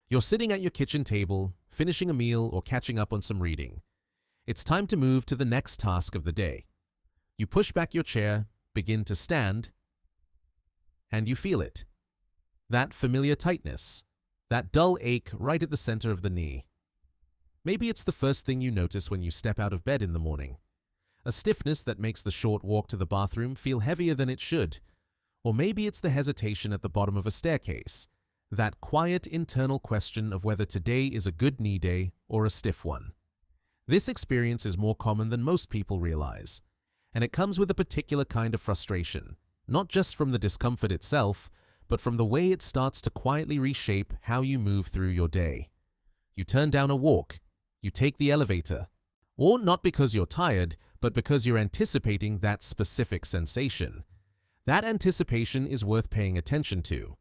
You're sitting at your kitchen table, finishing a meal or catching up on some reading. It's time to move to the next task of the day. You push back your chair, begin to stand, and you feel it. That familiar tightness, that dull ache right at the center of the knee. Maybe it's the first thing you notice when you step out of bed in the morning. A stiffness that makes the short walk to the bathroom feel heavier than it should. Or maybe it's the hesitation at the bottom of a staircase, that quiet internal question of whether today is a good knee day or a stiff one. This experience is more common than most people realize, and it comes with a particular kind of frustration, not just from the discomfort itself, but from the way it starts to quietly reshape how you move through your day. You turn down a walk, you take the elevator, or not because you're tired, but because you're anticipating that specific sensation. That anticipation is worth paying attention to,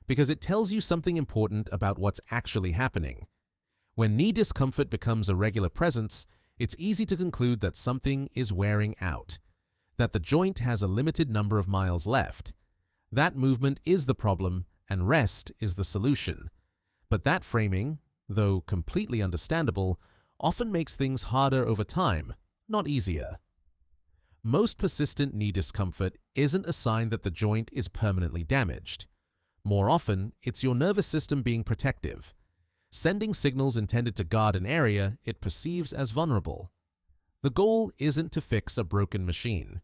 because it tells you something important about what's actually happening. When knee discomfort becomes a regular presence, it's easy to conclude that something is wearing out, that the joint has a limited number of miles left. That movement is the problem and rest is the solution. But that framing, though completely understandable, often makes things harder over time, not easier. Most persistent knee discomfort isn't a sign that the joint is permanently damaged. More often, it's your nervous system being protective, sending signals intended to guard an area it perceives as vulnerable. The goal isn't to fix a broken machine.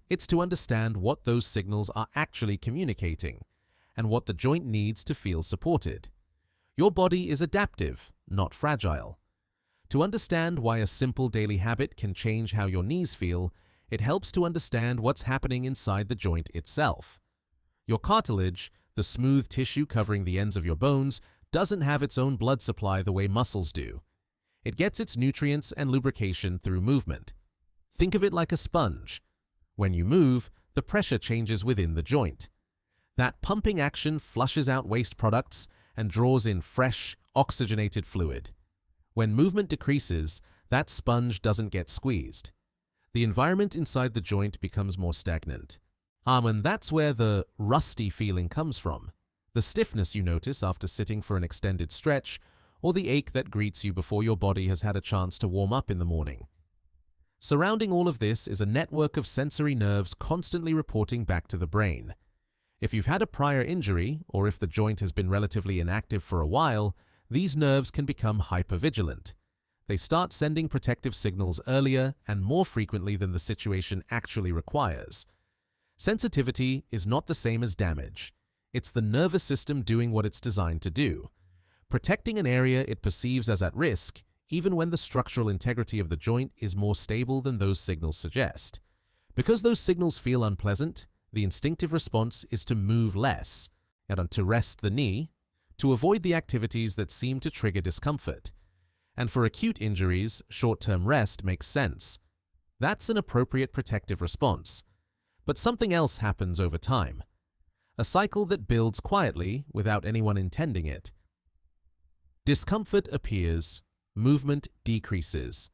It's to understand what those signals are actually communicating and what the joint needs to feel supported. Your body is adaptive, not fragile. To understand why a simple daily habit can change how your knees feel, it helps to understand what's happening inside the joint itself. Your cartilage, the smooth tissue covering the ends of your bones, doesn't have its own blood supply the way muscles do. It gets its nutrients and lubrication through movement. Think of it like a sponge. When you move, the pressure changes within the joint. That pumping action flushes out waste products and draws in fresh, oxygenated fluid. When movement decreases, that sponge doesn't get squeezed. The environment inside the joint becomes more stagnant. And that's where the rusty feeling comes from. The stiffness you notice after sitting for an extended stretch, or the ache that greets you before your body has had a chance to warm up in the morning. Surrounding all of this is a network of sensory nerves constantly reporting back to the brain. If you've had a prior injury, or if the joint has been relatively inactive for a while, these nerves can become hypervigilant. They start sending protective signals earlier and more frequently than the situation actually requires. Sensitivity is not the same as damage. It's the nervous system doing what it's designed to do, protecting an area it perceives as at risk, even when the structural integrity of the joint is more stable than those signals suggest. Because those signals feel unpleasant, the instinctive response is to move less, and to rest the knee, to avoid the activities that seem to trigger discomfort. And for acute injuries, short-term rest makes sense. That's an appropriate protective response. But something else happens over time. A cycle that builds quietly without anyone intending it. Discomfort appears, movement decreases.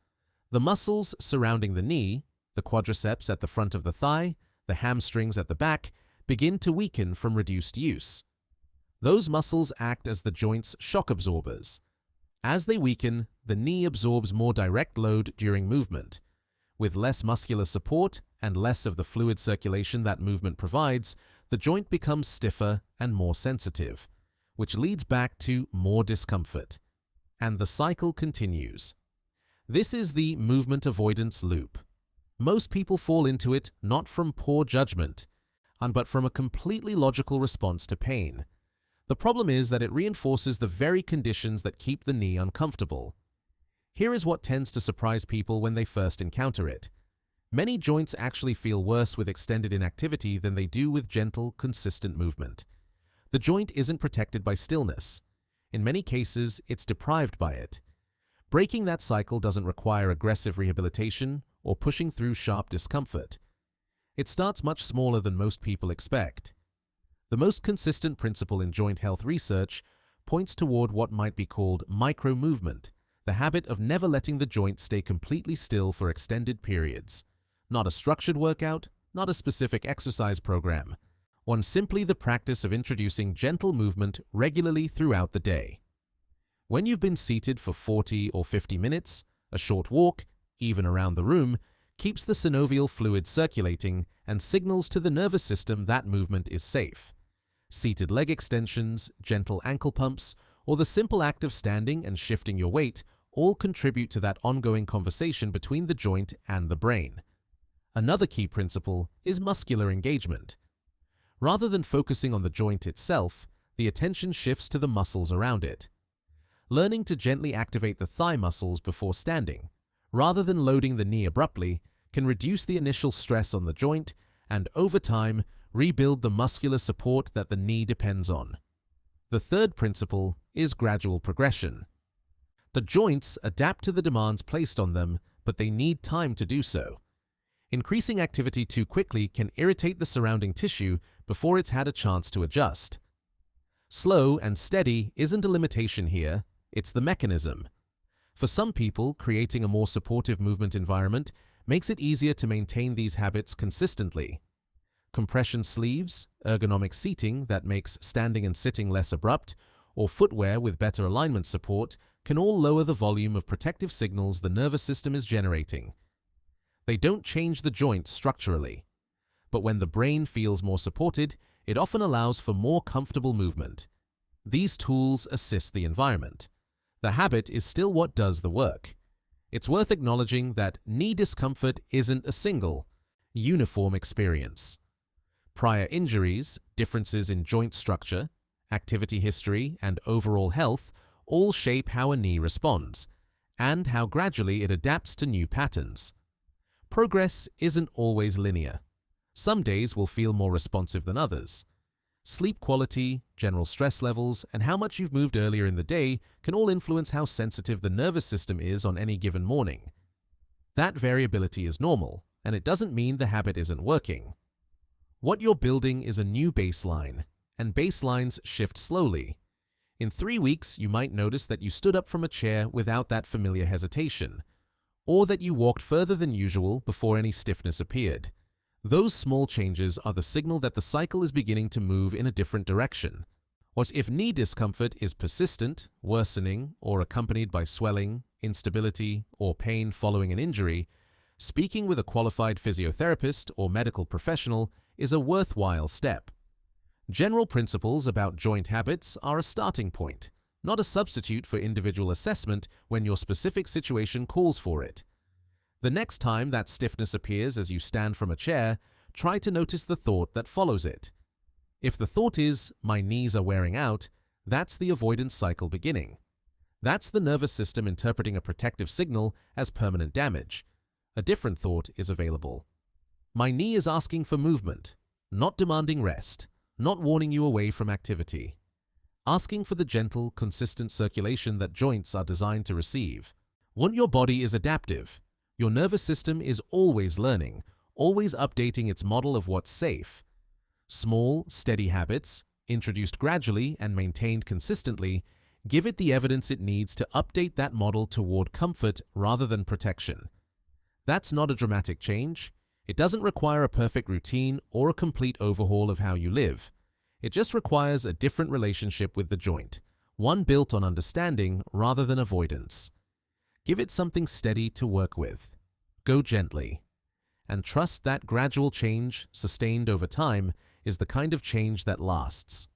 The muscles surrounding the knee, the quadriceps at the front of the thigh, the hamstrings at the back, begin to weaken from reduced use. Those muscles act as the joint's shock absorbers. As they weaken, the knee absorbs more direct load during movement. With less muscular support and less of the fluid circulation that movement provides, the joint becomes stiffer and more sensitive, which leads back to more discomfort. And the cycle continues. This is the movement avoidance loop. Most people fall into it not from poor judgment, but from a completely logical response to pain. The problem is that it reinforces the very conditions that keep the knee uncomfortable. Here is what tends to surprise people when they first encounter it. Many joints actually feel worse with extended inactivity than they do with gentle, consistent movement. The joint isn't protected by stillness. In many cases, it's deprived by it. Breaking that cycle doesn't require aggressive rehabilitation or pushing through sharp discomfort. It starts much smaller than most people expect. The most consistent principle in joint health research points toward what might be called micro-movement, the habit of never letting the joint stay completely still for extended periods. Not a structured workout, not a specific exercise program. Simply the practice of introducing gentle movement regularly throughout the day. When you've been seated for 40 or 50 minutes, a short walk, even around the room, keeps the synovial fluid circulating and signals to the nervous system that movement is safe. Seated leg extensions, gentle ankle pumps, or the simple act of standing and shifting your weight all contribute to that ongoing conversation between the joint and the brain. Another key principle is muscular engagement. Rather than focusing on the joint itself, the attention shifts to the muscles around it. Learning to gently activate the thigh muscles before standing, rather than loading the knee abruptly, can reduce the initial stress on the joint and, over time, rebuild the muscular support that the knee depends on. The third principle is gradual progression. The joints adapt to the demands placed on them, but they need time to do so. Increasing activity too quickly can irritate the surrounding tissue before it's had a chance to adjust. Slow and steady isn't a limitation here, it's the mechanism. For some people, creating a more supportive movement environment makes it easier to maintain these habits consistently. Compression sleeves, ergonomic seating that makes standing and sitting less abrupt, or footwear with better alignment support can all lower the volume of protective signals the nervous system is generating. They don't change the joint structurally, but when the brain feels more supported, it often allows for more comfortable movement. These tools assist the environment. The habit is still what does the work. It's worth acknowledging that knee discomfort isn't a single, uniform experience. Prior injuries, differences in joint structure, activity history, and overall health all shape how a knee responds, and how gradually it adapts to new patterns. Progress isn't always linear. Some days will feel more responsive than others. Sleep quality, general stress levels, and how much you've moved earlier in the day can all influence how sensitive the nervous system is on any given morning. That variability is normal, and it doesn't mean the habit isn't working. What you're building is a new baseline, and baselines shift slowly. In 3 weeks, you might notice that you stood up from a chair without that familiar hesitation, or that you walked further than usual before any stiffness appeared. Those small changes are the signal that the cycle is beginning to move in a different direction. What if knee discomfort is persistent, worsening, or accompanied by swelling, instability, or pain following an injury? Speaking with a qualified physiotherapist or medical professional is a worthwhile step. General principles about joint habits are a starting point, not a substitute for individual assessment when your specific situation calls for it. The next time that stiffness appears as you stand from a chair, try to notice the thought that follows it. If the thought is, "My knees are wearing out," that's the avoidance cycle beginning. That's the nervous system interpreting a protective signal as permanent damage. A different thought is available. "My knee is asking for movement, not demanding rest, not warning you away from activity. Asking for the gentle, consistent circulation that joints are designed to receive." When your body is adaptive, your nervous system is always learning, always updating its model of what's safe. Small, steady habits, introduced gradually and maintained consistently, give it the evidence it needs to update that model toward comfort rather than protection. That's not a dramatic change. It doesn't require a perfect routine or a complete overhaul of how you live. It just requires a different relationship with the joint, one built on understanding rather than avoidance. Give it something steady to work with. Go gently. And trust that gradual change, sustained over time, is the kind of change that lasts.